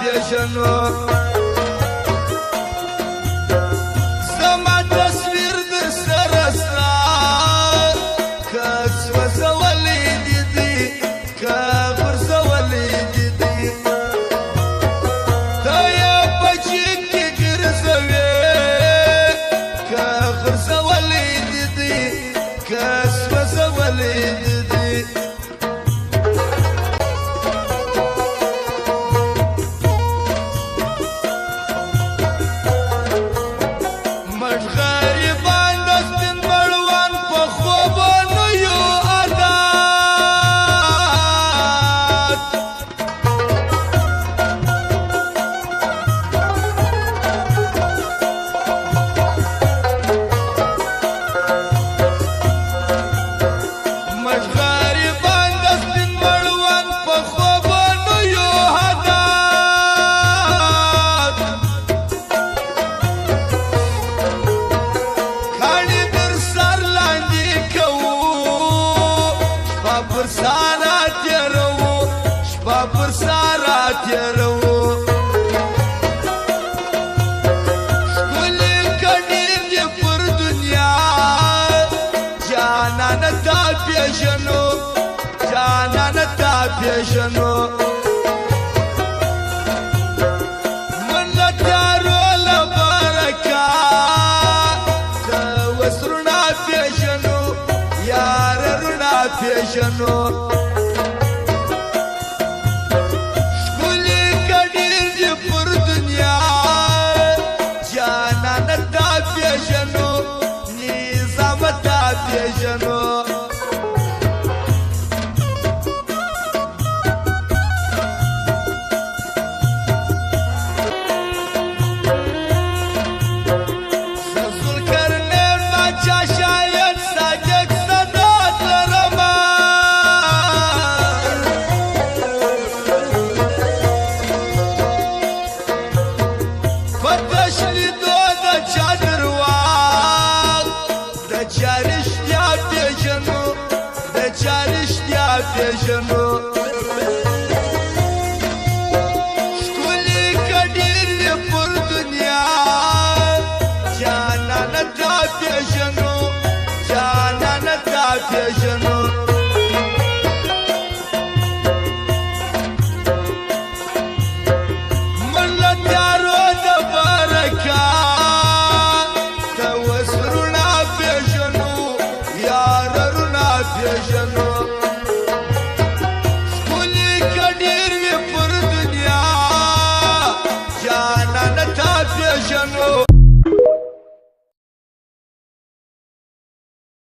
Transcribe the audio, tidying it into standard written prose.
پیژنو زما تصویر در سره ستا که سوځولی دې دي که غورځولی دې دي ته یې په جیب کې ګرځوې که غورځولی دې دي که سوځولی دې دي پر سارا تیرو ښکلې کډیر دې پر دنیا جانان تا پیژنو جانان تا پیژنو منت یارو لبرکا د وسرنا پیژنو یار رنا پیژنو پیژنو ذوالقرنین باچا شاید صادق صدات لرما پتش لیدو د چا درواغ د چا رښتیا پیژنو د چا رښتیا پیژنو ښکلې کډیر دې پر دنیا جانان تا پیژنو جانان تا پیژنو